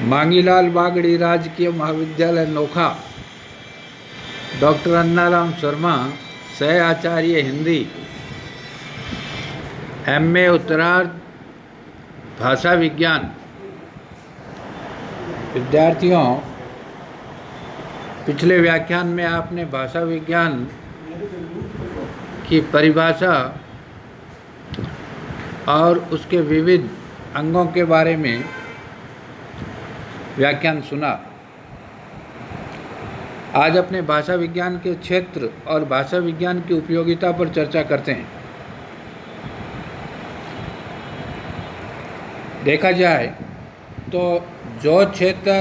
मांगीलाल बागड़ी राजकीय महाविद्यालय नोखा, डॉक्टर अन्नाराम शर्मा, सह आचार्य हिंदी, MA उत्तरार्ध भाषा विज्ञान। विद्यार्थियों, पिछले व्याख्यान में आपने भाषा विज्ञान की परिभाषा और उसके विविध अंगों के बारे में व्याख्यान सुना। आज अपने भाषा विज्ञान के क्षेत्र और भाषा विज्ञान की उपयोगिता पर चर्चा करते हैं। देखा जाए तो जो क्षेत्र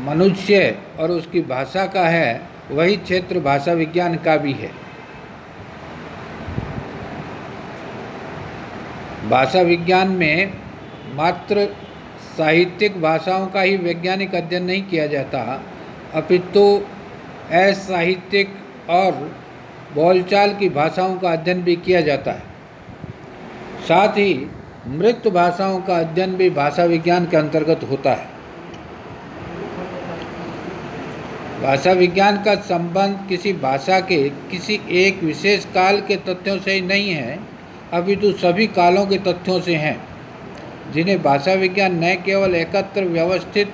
मनुष्य और उसकी भाषा का है, वही क्षेत्र भाषा विज्ञान का भी है। भाषा विज्ञान में मात्र साहित्यिक भाषाओं का ही वैज्ञानिक अध्ययन नहीं किया जाता, अपितु असाहित्यिक और बोलचाल की भाषाओं का अध्ययन भी किया जाता है। साथ ही मृत भाषाओं का अध्ययन भी भाषा विज्ञान के अंतर्गत होता है। भाषा विज्ञान का संबंध किसी भाषा के किसी एक विशेष काल के तथ्यों से ही नहीं है, अपितु सभी कालों के तथ्यों से हैं, जिन्हें भाषा विज्ञान न केवल एकत्र व्यवस्थित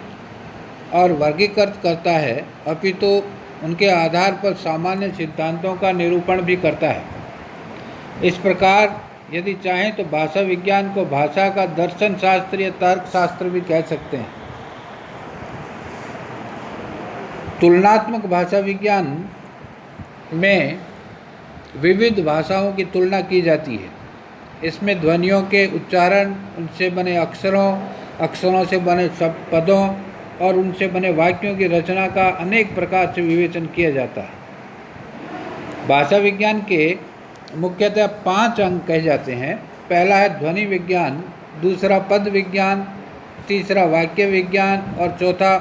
और वर्गीकृत करता है, अपितु उनके आधार पर सामान्य सिद्धांतों का निरूपण भी करता है। इस प्रकार यदि चाहें तो भाषा विज्ञान को भाषा का दर्शन शास्त्र या तर्क शास्त्र भी कह सकते हैं। तुलनात्मक भाषा विज्ञान में विविध भाषाओं की तुलना की जाती है। इसमें ध्वनियों के उच्चारण, उनसे बने अक्षरों, अक्षरों से बने सब पदों और उनसे बने वाक्यों की रचना का अनेक प्रकार से विवेचन किया जाता है। भाषा विज्ञान के मुख्यतः 5 अंग कहे जाते हैं। पहला है ध्वनि विज्ञान, दूसरा पद विज्ञान, तीसरा वाक्य विज्ञान और चौथा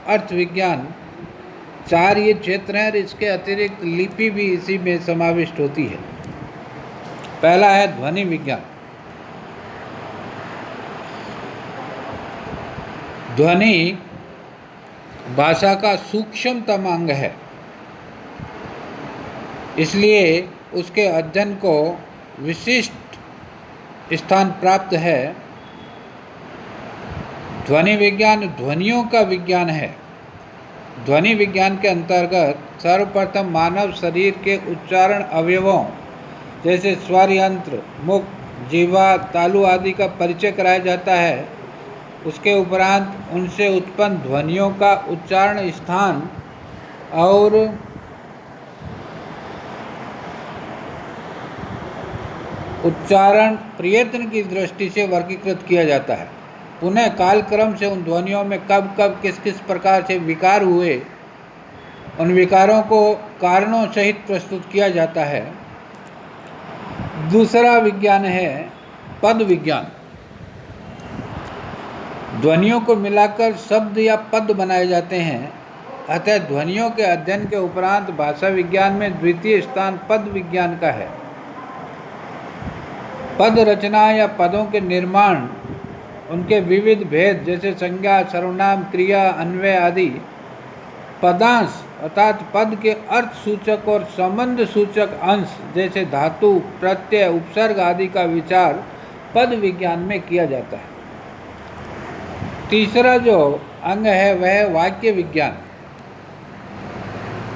अर्थ विज्ञान। 4 ये क्षेत्र हैं और इसके अतिरिक्त लिपि भी इसी में समाविष्ट होती है। पहला है ध्वनि विज्ञान। ध्वनि भाषा का सूक्ष्मतम अंग है, इसलिए उसके अध्ययन को विशिष्ट स्थान प्राप्त है। ध्वनि विज्ञान ध्वनियों का विज्ञान है। ध्वनि विज्ञान के अंतर्गत सर्वप्रथम मानव शरीर के उच्चारण अवयवों जैसे स्वर यंत्र, मुख, जीवा, तालु आदि का परिचय कराया जाता है। उसके उपरांत उनसे उत्पन्न ध्वनियों का उच्चारण स्थान और उच्चारण प्रयत्न की दृष्टि से वर्गीकृत किया जाता है। पुनः कालक्रम से उन ध्वनियों में कब कब किस किस प्रकार से विकार हुए, उन विकारों को कारणों सहित प्रस्तुत किया जाता है। दूसरा विज्ञान है पद विज्ञान। ध्वनियों को मिलाकर शब्द या पद बनाए जाते हैं। अतः ध्वनियों के अध्ययन के उपरांत भाषा विज्ञान में द्वितीय स्थान पद विज्ञान का है। पद रचना या पदों के निर्माण, उनके विविध भेद जैसे संज्ञा, सर्वनाम, क्रिया, अन्वय आदि, पदांश अर्थात पद के अर्थ सूचक और संबंध सूचक अंश जैसे धातु, प्रत्यय, उपसर्ग आदि का विचार पद विज्ञान में किया जाता है। तीसरा जो अंग है वह है वाक्य विज्ञान।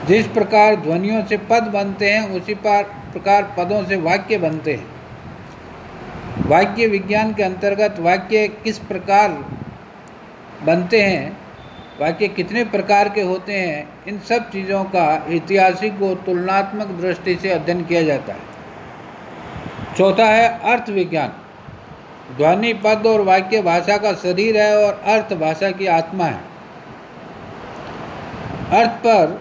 जिस प्रकार ध्वनियों से पद बनते हैं, उसी प्रकार पदों से वाक्य बनते हैं। वाक्य विज्ञान के अंतर्गत वाक्य किस प्रकार बनते हैं, वाक्य कितने प्रकार के होते हैं, इन सब चीज़ों का ऐतिहासिक व तुलनात्मक दृष्टि से अध्ययन किया जाता है। चौथा है अर्थ विज्ञान। ध्वनि, पद और वाक्य भाषा का शरीर है और अर्थ भाषा की आत्मा है। अर्थ पर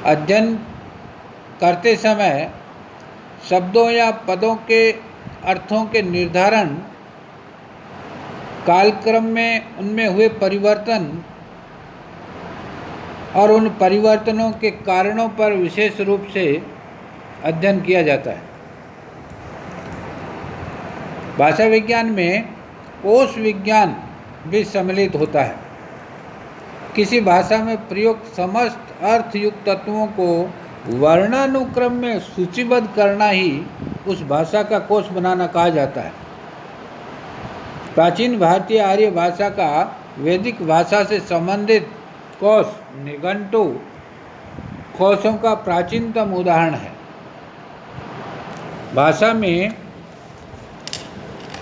अध्ययन करते समय शब्दों या पदों के अर्थों के निर्धारण कालक्रम में उनमें हुए परिवर्तन और उन परिवर्तनों के कारणों पर विशेष रूप से अध्ययन किया जाता है। भाषा विज्ञान में कोश विज्ञान भी सम्मिलित होता है। किसी भाषा में प्रयुक्त समस्त अर्थयुक्त तत्वों को वर्णानुक्रम में सूचीबद्ध करना ही उस भाषा का कोश बनाना कहा जाता है। प्राचीन भारतीय आर्य भाषा का वैदिक भाषा से संबंधित कोश निघंटु कोशों का प्राचीनतम उदाहरण है। भाषा में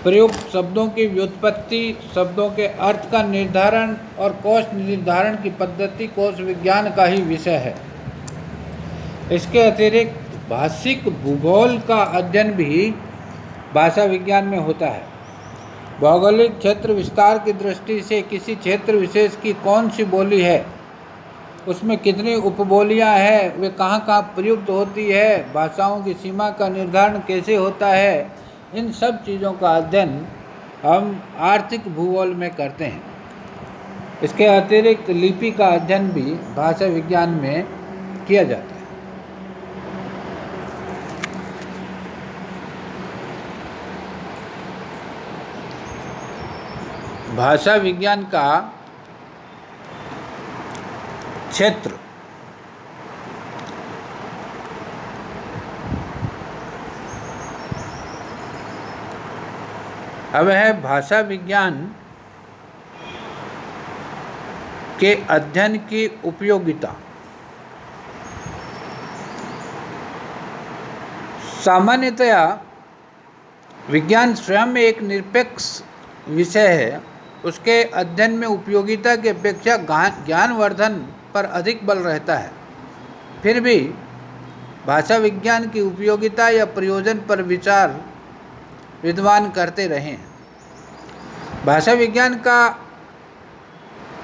प्रयुक्त शब्दों की व्युत्पत्ति, शब्दों के अर्थ का निर्धारण और कोश निर्धारण की पद्धति कोश विज्ञान का ही विषय है। इसके अतिरिक्त भाषिक भूगोल का अध्ययन भी भाषा विज्ञान में होता है। भौगोलिक क्षेत्र विस्तार की दृष्टि से किसी क्षेत्र विशेष की कौन सी बोली है, उसमें कितनी उपबोलियां हैं, वे कहाँ कहाँ प्रयुक्त होती है, भाषाओं की सीमा का निर्धारण कैसे होता है, इन सब चीज़ों का अध्ययन हम आर्थिक भूगोल में करते हैं। इसके अतिरिक्त लिपि का अध्ययन भी भाषा विज्ञान में किया जाता है। भाषा विज्ञान का क्षेत्र अब है भाषा विज्ञान के अध्ययन की उपयोगिता। सामान्यतया विज्ञान स्वयं में एक निरपेक्ष विषय है। उसके अध्ययन में उपयोगिता की अपेक्षा ज्ञानवर्धन पर अधिक बल रहता है। फिर भी भाषा विज्ञान की उपयोगिता या प्रयोजन पर विचार विद्वान करते रहे हैं। भाषा विज्ञान का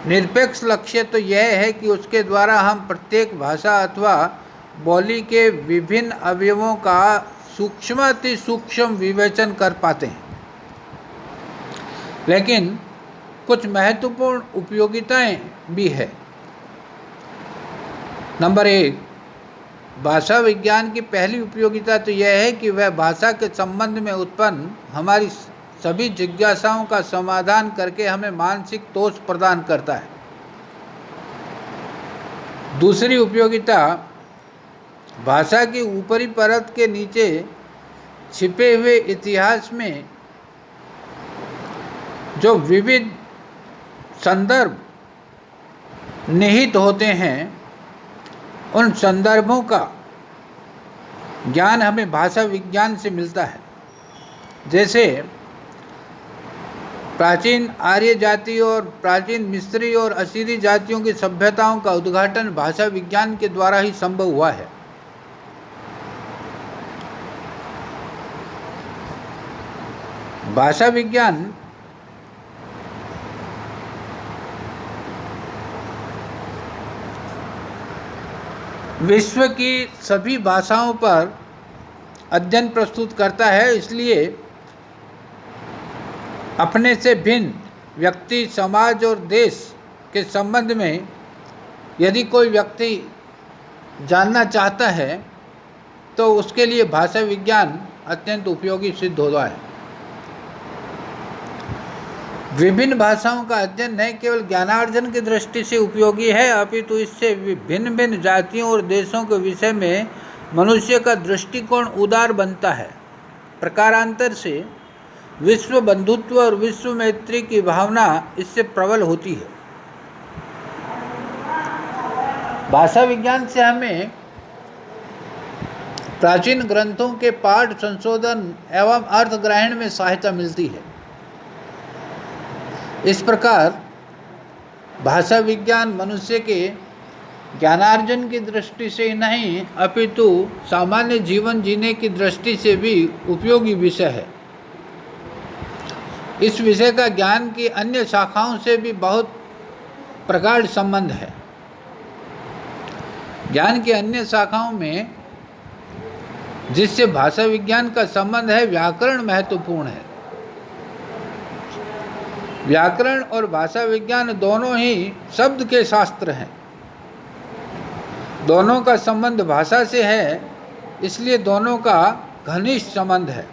निरपेक्ष लक्ष्य तो यह है कि उसके द्वारा हम प्रत्येक भाषा अथवा बोली के विभिन्न अवयवों का सूक्ष्माति सूक्ष्म विवेचन कर पाते हैं। लेकिन कुछ महत्वपूर्ण उपयोगिताएं भी है। नंबर 1, भाषा विज्ञान की पहली उपयोगिता तो यह है कि वह भाषा के संबंध में उत्पन्न हमारी सभी जिज्ञासाओं का समाधान करके हमें मानसिक तोष प्रदान करता है। दूसरी उपयोगिता, भाषा की ऊपरी परत के नीचे छिपे हुए इतिहास में जो विविध संदर्भ निहित होते हैं, उन संदर्भों का ज्ञान हमें भाषा विज्ञान से मिलता है। जैसे प्राचीन आर्य जाति और प्राचीन मिस्री और असीरी जातियों की सभ्यताओं का उद्घाटन भाषा विज्ञान के द्वारा ही संभव हुआ है। भाषा विज्ञान विश्व की सभी भाषाओं पर अध्ययन प्रस्तुत करता है। इसलिए अपने से भिन्न व्यक्ति, समाज और देश के संबंध में यदि कोई व्यक्ति जानना चाहता है तो उसके लिए भाषा विज्ञान अत्यंत उपयोगी सिद्ध होता है। विभिन्न भाषाओं का अध्ययन न केवल ज्ञानार्जन की दृष्टि से उपयोगी है, अपितु इससे भिन्न भिन्न जातियों और देशों के विषय में मनुष्य का दृष्टिकोण उदार बनता है। प्रकारांतर से विश्व बंधुत्व और विश्व मैत्री की भावना इससे प्रबल होती है। भाषा विज्ञान से हमें प्राचीन ग्रंथों के पाठ संशोधन एवं अर्थ ग्रहण में सहायता मिलती है। इस प्रकार भाषा विज्ञान मनुष्य के ज्ञानार्जन की दृष्टि से ही नहीं, अपितु सामान्य जीवन जीने की दृष्टि से भी उपयोगी विषय है। इस विषय का ज्ञान की अन्य शाखाओं से भी बहुत प्रगाढ़ संबंध है। ज्ञान की अन्य शाखाओं में जिससे भाषा विज्ञान का संबंध है, व्याकरण महत्वपूर्ण है। व्याकरण और भाषा विज्ञान दोनों ही शब्द के शास्त्र हैं। दोनों का संबंध भाषा से है, इसलिए दोनों का घनिष्ठ संबंध है।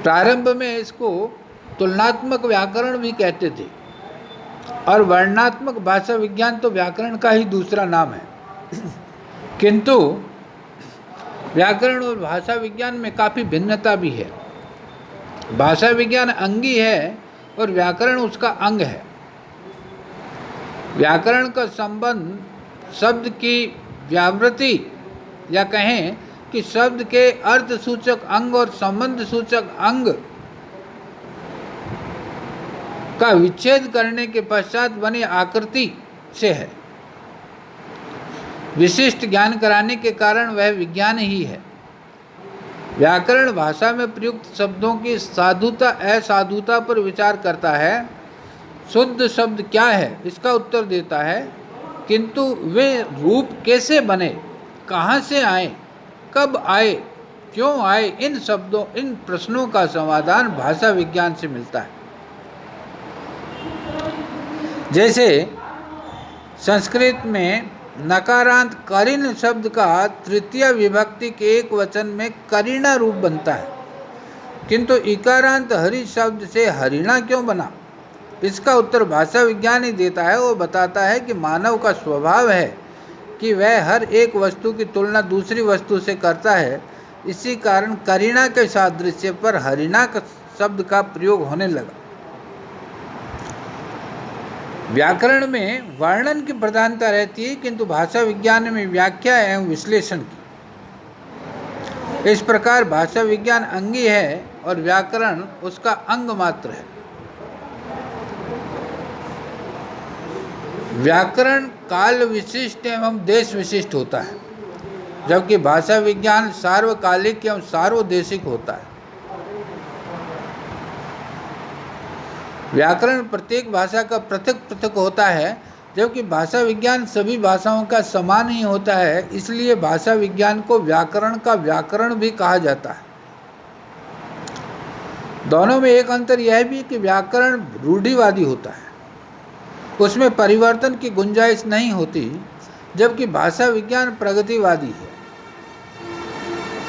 प्रारंभ में इसको तुलनात्मक व्याकरण भी कहते थे और वर्णनात्मक भाषा विज्ञान तो व्याकरण का ही दूसरा नाम है। किंतु व्याकरण और भाषा विज्ञान में काफ़ी भिन्नता भी है। भाषा विज्ञान अंगी है और व्याकरण उसका अंग है। व्याकरण का संबंध शब्द की व्यावृत्ति या कहें कि शब्द के अर्थ सूचक अंग और संबंध सूचक अंग का विच्छेद करने के पश्चात बनी आकृति से है। विशिष्ट ज्ञान कराने के कारण वह विज्ञान ही है। व्याकरण भाषा में प्रयुक्त शब्दों की साधुता असाधुता पर विचार करता है। शुद्ध शब्द क्या है इसका उत्तर देता है, किंतु वे रूप कैसे बने, कहाँ से आए, कब आए, क्यों आए, इन प्रश्नों का समाधान भाषा विज्ञान से मिलता है। जैसे संस्कृत में नकारांत करिण शब्द का तृतीय विभक्ति के एक वचन में करिणा रूप बनता है, किंतु इकारांत हरि शब्द से हरिणा क्यों बना, इसका उत्तर भाषा विज्ञान ही देता है। वो बताता है कि मानव का स्वभाव है कि वह हर एक वस्तु की तुलना दूसरी वस्तु से करता है। इसी कारण करिणा के सादृश्य पर हरिणा शब्द का प्रयोग होने लगा। व्याकरण में वर्णन की प्रधानता रहती है, किंतु भाषा विज्ञान में व्याख्या एवं विश्लेषण की। इस प्रकार भाषा विज्ञान अंगी है और व्याकरण उसका अंग मात्र है। व्याकरण काल विशिष्ट एवं देश विशिष्ट होता है, जबकि भाषा विज्ञान सार्वकालिक एवं सार्वदेशिक होता है। व्याकरण प्रत्येक भाषा का पृथक पृथक होता है, जबकि भाषा विज्ञान सभी भाषाओं का समान ही होता है। इसलिए भाषा विज्ञान को व्याकरण का व्याकरण भी कहा जाता है। दोनों में एक अंतर यह भी कि व्याकरण रूढ़िवादी होता है, उसमें परिवर्तन की गुंजाइश नहीं होती, जबकि भाषा विज्ञान प्रगतिवादी है।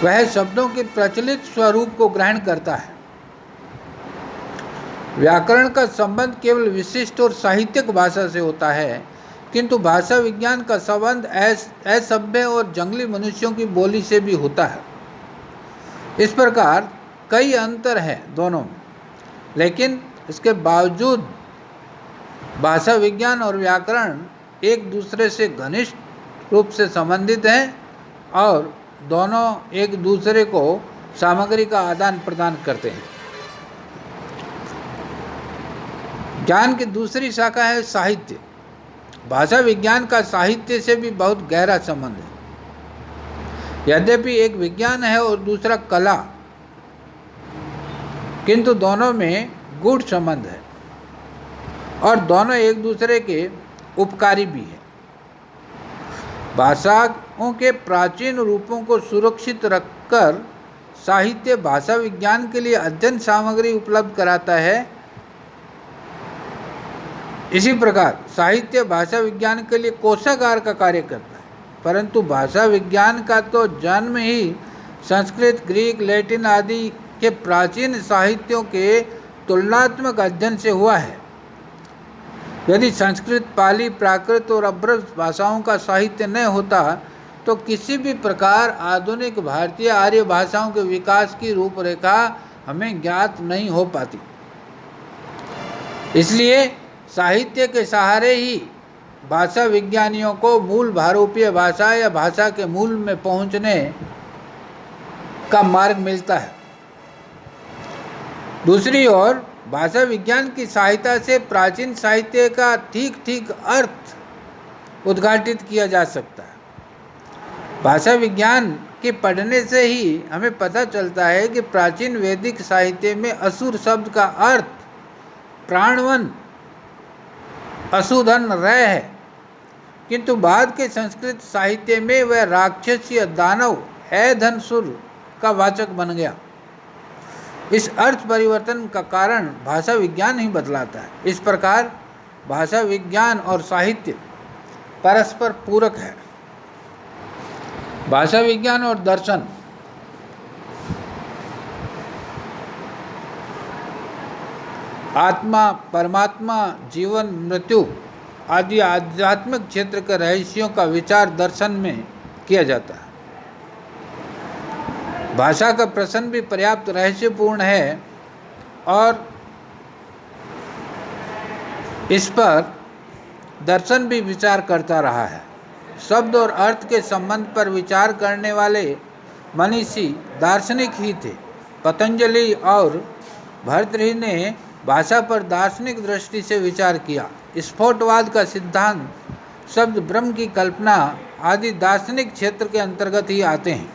वह शब्दों के प्रचलित स्वरूप को ग्रहण करता है। व्याकरण का संबंध केवल विशिष्ट और साहित्यिक भाषा से होता है, किंतु भाषा विज्ञान का संबंध असभ्य और जंगली मनुष्यों की बोली से भी होता है। इस प्रकार कई अंतर हैं दोनों में, लेकिन इसके बावजूद भाषा विज्ञान और व्याकरण एक दूसरे से घनिष्ठ रूप से संबंधित हैं और दोनों एक दूसरे को सामग्री का आदान प्रदान करते हैं। ज्ञान की दूसरी शाखा है साहित्य। भाषा विज्ञान का साहित्य से भी बहुत गहरा संबंध है। यद्यपि एक विज्ञान है और दूसरा कला, किंतु दोनों में गूढ़ संबंध है और दोनों एक दूसरे के उपकारी भी है। भाषाओं के प्राचीन रूपों को सुरक्षित रखकर साहित्य भाषा विज्ञान के लिए अध्ययन सामग्री उपलब्ध कराता है। इसी प्रकार साहित्य भाषा विज्ञान के लिए कोशागार का कार्य करता है, परंतु भाषा विज्ञान का तो जन्म ही संस्कृत, ग्रीक, लैटिन आदि के प्राचीन साहित्यों के तुलनात्मक अध्ययन से हुआ है। यदि संस्कृत, पाली, प्राकृत और अभ्रंश भाषाओं का साहित्य न होता तो किसी भी प्रकार आधुनिक भारतीय आर्य भाषाओं के विकास की रूपरेखा हमें ज्ञात नहीं हो पाती। इसलिए साहित्य के सहारे ही भाषा विज्ञानियों को मूल भारोपीय भाषा या भाषा के मूल में पहुंचने का मार्ग मिलता है। दूसरी ओर भाषा विज्ञान की सहायता से प्राचीन साहित्य का ठीक अर्थ उद्घाटित किया जा सकता है। भाषा विज्ञान के पढ़ने से ही हमें पता चलता है कि प्राचीन वैदिक साहित्य में असुर शब्द का अर्थ प्राणवन, अशुधन रह है, किंतु बाद के संस्कृत साहित्य में वह राक्षस या दानव धनसुर का वाचक बन गया। इस अर्थ परिवर्तन का कारण भाषा विज्ञान ही बतलाता है। इस प्रकार भाषा विज्ञान और साहित्य परस्पर पूरक है। भाषा विज्ञान और दर्शन आत्मा, परमात्मा, जीवन, मृत्यु आदि आध्यात्मिक क्षेत्र के रहस्यों का विचार दर्शन में किया जाता है। भाषा का प्रश्न भी पर्याप्त रहस्यपूर्ण है और इस पर दर्शन भी विचार करता रहा है। शब्द और अर्थ के संबंध पर विचार करने वाले मनीषी दार्शनिक ही थे। पतंजलि और भर्तृहरि ने भाषा पर दार्शनिक दृष्टि से विचार किया। स्फोटवाद का सिद्धांत, शब्द, ब्रह्म की कल्पना आदि दार्शनिक क्षेत्र के अंतर्गत ही आते हैं।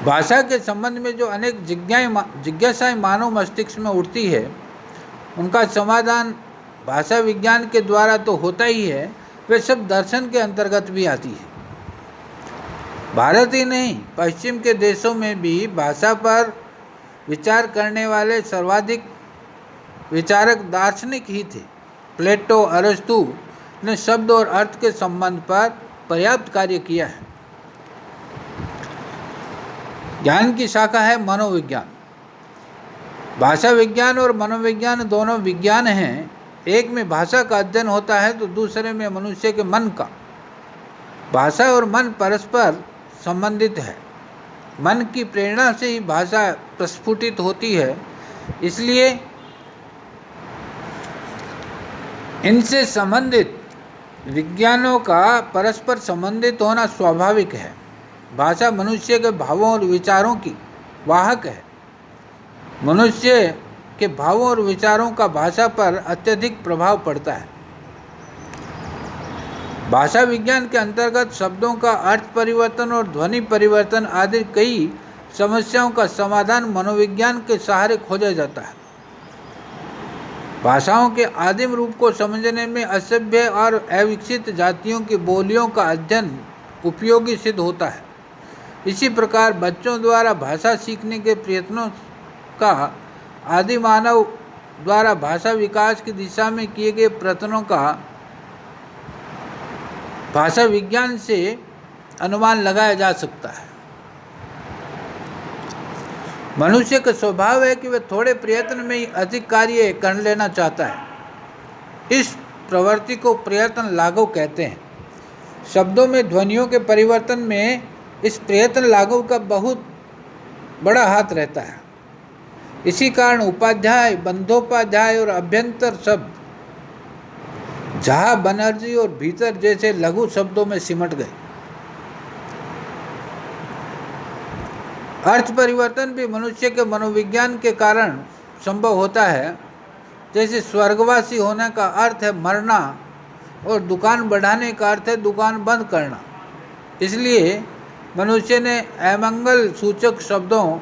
भाषा के संबंध में जो अनेक जिज्ञासाएं मानव मस्तिष्क में उठती है, उनका समाधान भाषा विज्ञान के द्वारा तो होता ही है, वे सब दर्शन के अंतर्गत भी आती है। भारत ही नहीं, पश्चिम के देशों में भी भाषा पर विचार करने वाले सर्वाधिक विचारक दार्शनिक ही थे। प्लेटो, अरस्तु ने शब्द और अर्थ के संबंध पर पर्याप्त कार्य किया है। ज्ञान की शाखा है मनोविज्ञान। भाषा विज्ञान और मनोविज्ञान दोनों विज्ञान हैं। एक में भाषा का अध्ययन होता है तो दूसरे में मनुष्य के मन का। भाषा और मन परस्पर संबंधित है। मन की प्रेरणा से ही भाषा प्रस्फुटित होती है, इसलिए इनसे संबंधित विज्ञानों का परस्पर संबंधित होना स्वाभाविक है। भाषा मनुष्य के भावों और विचारों की वाहक है। मनुष्य के भावों और विचारों का भाषा पर अत्यधिक प्रभाव पड़ता है। भाषा विज्ञान के अंतर्गत शब्दों का अर्थ परिवर्तन और ध्वनि परिवर्तन आदि कई समस्याओं का समाधान मनोविज्ञान के सहारे खोजा जाता है। भाषाओं के आदिम रूप को समझने में असभ्य और अविकसित जातियों की बोलियों का अध्ययन उपयोगी सिद्ध होता है। इसी प्रकार बच्चों द्वारा भाषा सीखने के प्रयत्नों का आदि मानव द्वारा भाषा विकास की दिशा में किए गए प्रयत्नों का भाषा विज्ञान से अनुमान लगाया जा सकता है। मनुष्य का स्वभाव है कि वह थोड़े प्रयत्न में ही अधिक कार्य कर लेना चाहता है। इस प्रवृत्ति को प्रयत्न लाघव कहते हैं। शब्दों में ध्वनियों के परिवर्तन में इस प्रयत्न लाघव का बहुत बड़ा हाथ रहता है। इसी कारण उपाध्याय, बंदोपाध्याय और अभ्यंतर शब्द झा, बनर्जी और भीतर जैसे लघु शब्दों में सिमट गए। अर्थ परिवर्तन भी मनुष्य के मनोविज्ञान के कारण संभव होता है। जैसे स्वर्गवासी होने का अर्थ है मरना और दुकान बढ़ाने का अर्थ है दुकान बंद करना। इसलिए मनुष्य ने अमंगल सूचक शब्दों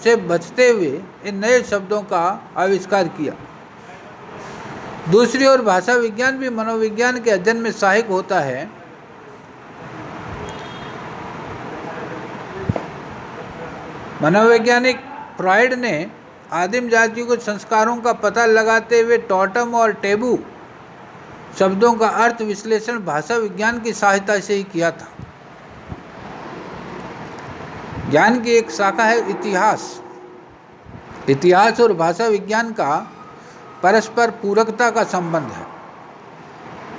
से बचते हुए इन नए शब्दों का आविष्कार किया। दूसरी ओर भाषा विज्ञान भी मनोविज्ञान के अध्ययन में सहायक होता है। मनोवैज्ञानिक फ्रॉइड ने आदिम जातियों के संस्कारों का पता लगाते हुए टॉटम और टैबू शब्दों का अर्थ विश्लेषण भाषा विज्ञान की सहायता से ही किया था। ज्ञान की एक शाखा है इतिहास। इतिहास और भाषा विज्ञान का परस्पर पूरकता का संबंध है।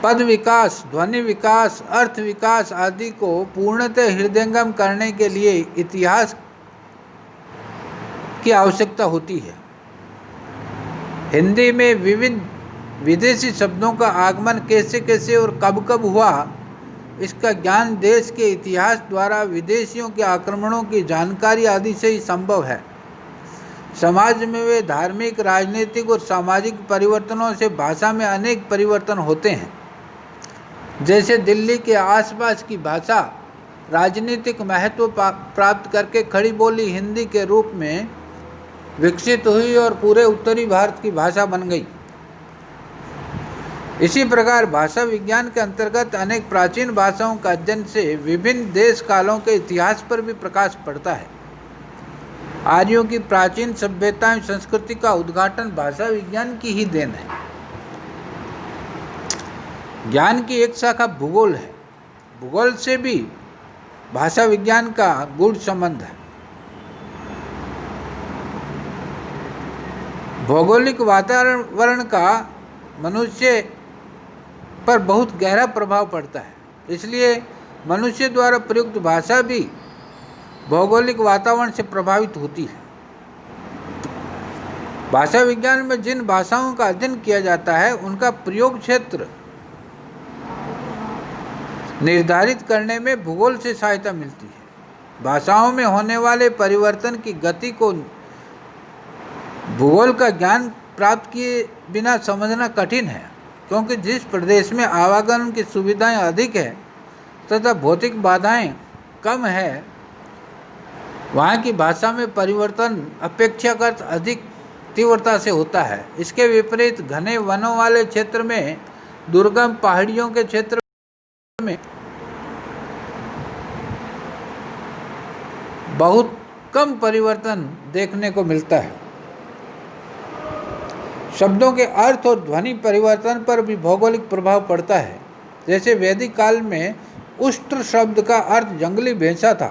पद विकास, ध्वनि विकास, अर्थ विकास आदि को पूर्णतः हृदयंगम करने के लिए इतिहास की आवश्यकता होती है। हिंदी में विविध विदेशी शब्दों का आगमन कैसे कैसे और कब कब हुआ, इसका ज्ञान देश के इतिहास द्वारा विदेशियों के आक्रमणों की जानकारी आदि से ही संभव है। समाज में वे धार्मिक, राजनीतिक और सामाजिक परिवर्तनों से भाषा में अनेक परिवर्तन होते हैं। जैसे दिल्ली के आसपास की भाषा राजनीतिक महत्व प्राप्त करके खड़ी बोली हिंदी के रूप में विकसित हुई और पूरे उत्तरी भारत की भाषा बन गई। इसी प्रकार भाषा विज्ञान के अंतर्गत अनेक प्राचीन भाषाओं का अध्ययन से विभिन्न देश कालों के इतिहास पर भी प्रकाश पड़ता है। आर्यों की प्राचीन सभ्यताएं संस्कृति का उद्घाटन भाषा विज्ञान की ही देन है। ज्ञान की एक शाखा भूगोल है। भूगोल से भी भाषा विज्ञान का गूढ़ संबंध है। भौगोलिक वातावरण का मनुष्य पर बहुत गहरा प्रभाव पड़ता है, इसलिए मनुष्य द्वारा प्रयुक्त भाषा भी भौगोलिक वातावरण से प्रभावित होती है। भाषा विज्ञान में जिन भाषाओं का अध्ययन किया जाता है उनका प्रयोग क्षेत्र निर्धारित करने में भूगोल से सहायता मिलती है। भाषाओं में होने वाले परिवर्तन की गति को भूगोल का ज्ञान प्राप्त किए बिना समझना कठिन है, क्योंकि जिस प्रदेश में आवागमन की सुविधाएं अधिक है तथा भौतिक बाधाएं कम है, वहाँ की भाषा में परिवर्तन अपेक्षाकृत अधिक तीव्रता से होता है। इसके विपरीत घने वनों वाले क्षेत्र में, दुर्गम पहाड़ियों के क्षेत्र में बहुत कम परिवर्तन देखने को मिलता है। शब्दों के अर्थ और ध्वनि परिवर्तन पर भी भौगोलिक प्रभाव पड़ता है। जैसे वैदिक काल में उष्ट्र शब्द का अर्थ जंगली भैंसा था।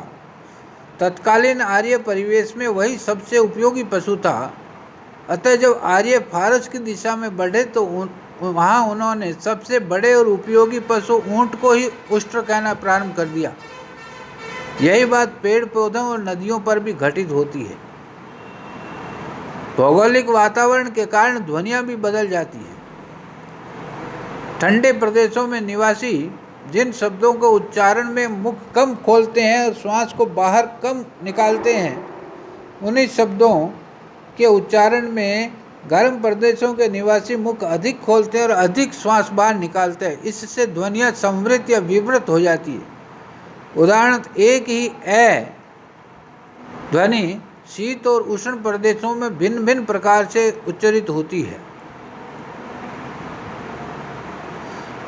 तत्कालीन आर्य परिवेश में वही सबसे उपयोगी पशु था। अतः जब आर्य फारस की दिशा में बढ़े तो वहाँ उन्होंने सबसे बड़े और उपयोगी पशु ऊंट को ही उष्ट्र कहना प्रारंभ कर दिया। यही बात पेड़ पौधों और नदियों पर भी घटित होती है। भौगोलिक वातावरण के कारण ध्वनियाँ भी बदल जाती हैं। ठंडे प्रदेशों में निवासी जिन शब्दों को उच्चारण में मुख कम खोलते हैं और श्वास को बाहर कम निकालते हैं, उन्हीं शब्दों के उच्चारण में गर्म प्रदेशों के निवासी मुख अधिक खोलते हैं और अधिक श्वास बाहर निकालते हैं। इससे ध्वनियाँ संवृत या विवृत हो जाती है। उदाहरण, एक ही ए ध्वनि शीत और उष्ण प्रदेशों में भिन्न भिन्न प्रकार से उच्चरित होती है।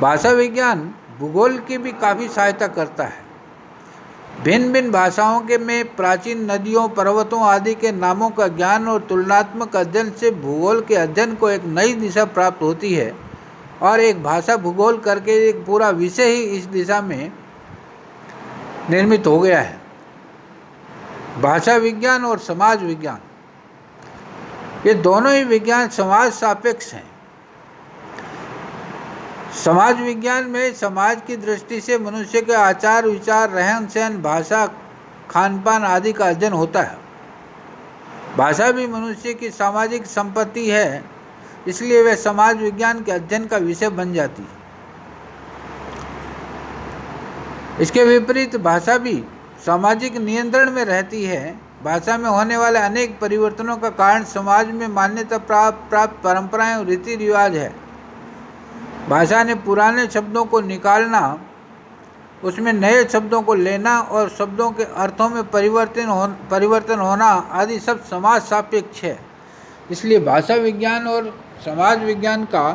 भाषा विज्ञान भूगोल की भी काफ़ी सहायता करता है। भिन्न भिन्न भाषाओं के में प्राचीन नदियों, पर्वतों आदि के नामों का ज्ञान और तुलनात्मक अध्ययन से भूगोल के अध्ययन को एक नई दिशा प्राप्त होती है और एक भाषा भूगोल करके एक पूरा विषय ही इस दिशा में निर्मित हो गया है। भाषा विज्ञान और समाज विज्ञान, ये दोनों ही विज्ञान समाज सापेक्ष हैं। समाज विज्ञान में समाज की दृष्टि से मनुष्य के आचार विचार, रहन सहन, भाषा, खान पान आदि का अध्ययन होता है। भाषा भी मनुष्य की सामाजिक संपत्ति है, इसलिए वह समाज विज्ञान के अध्ययन का विषय बन जाती है। इसके विपरीत भाषा भी सामाजिक नियंत्रण में रहती है। भाषा में होने वाले अनेक परिवर्तनों का कारण समाज में मान्यता प्राप्त परंपराएं और रीति रिवाज है। भाषा ने पुराने शब्दों को निकालना, उसमें नए शब्दों को लेना और शब्दों के अर्थों में परिवर्तन होना आदि सब समाज सापेक्ष है। इसलिए भाषा विज्ञान और समाज विज्ञान का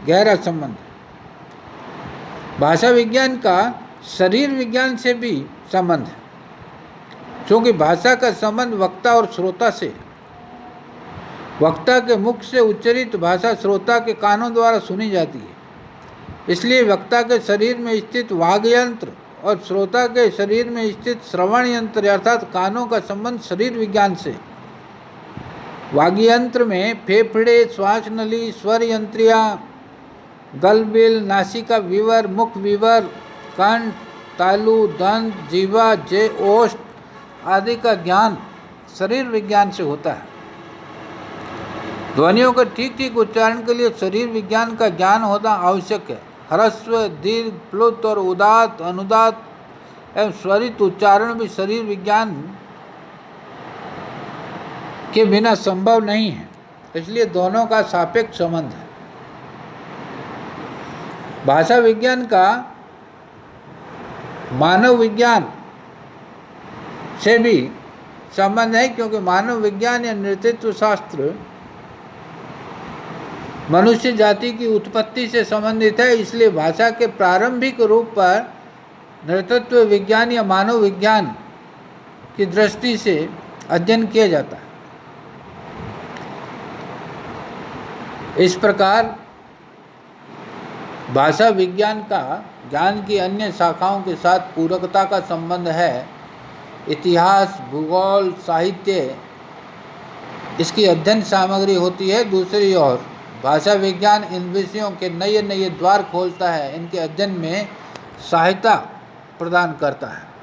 गहरा संबंध। भाषा विज्ञान का शरीर विज्ञान से भी संबंध है, क्योंकि भाषा का संबंध वक्ता और श्रोता से। वक्ता के मुख से उच्चरित भाषा श्रोता के कानों द्वारा सुनी जाती है। इसलिए वक्ता के शरीर में स्थित वाग्यंत्र और श्रोता के शरीर में स्थित श्रवण यंत्र अर्थात कानों का संबंध शरीर विज्ञान से। वाग्यंत्र में फेफड़े, श्वास नली, स्वर यंत्रियाँ, गलबिल, नासिका विवर, मुख विवर, कंठ, तालु, दंत, जीवा, ओष्ठ आदि का ज्ञान शरीर विज्ञान से होता है। ध्वनियों के ठीक ठीक उच्चारण के लिए शरीर विज्ञान का ज्ञान होना आवश्यक है। ह्रस्व, दीर्घ, प्लुत और उदात्त, अनुदात्त एवं स्वरित उच्चारण भी शरीर विज्ञान के बिना संभव नहीं है। इसलिए दोनों का सापेक्ष संबंध है। भाषा विज्ञान का मानव विज्ञान से भी संबंध है, क्योंकि मानव विज्ञान या नेतृत्व शास्त्र मनुष्य जाति की उत्पत्ति से संबंधित है, इसलिए भाषा के प्रारंभिक रूप पर नृतत्व विज्ञान या मानव विज्ञान की दृष्टि से अध्ययन किया जाता है। इस प्रकार भाषा विज्ञान का ज्ञान की अन्य शाखाओं के साथ पूरकता का संबंध है। इतिहास, भूगोल, साहित्य इसकी अध्ययन सामग्री होती है। दूसरी ओर भाषा विज्ञान इन विषयों के नए नए द्वार खोलता है, इनके अध्ययन में सहायता प्रदान करता है।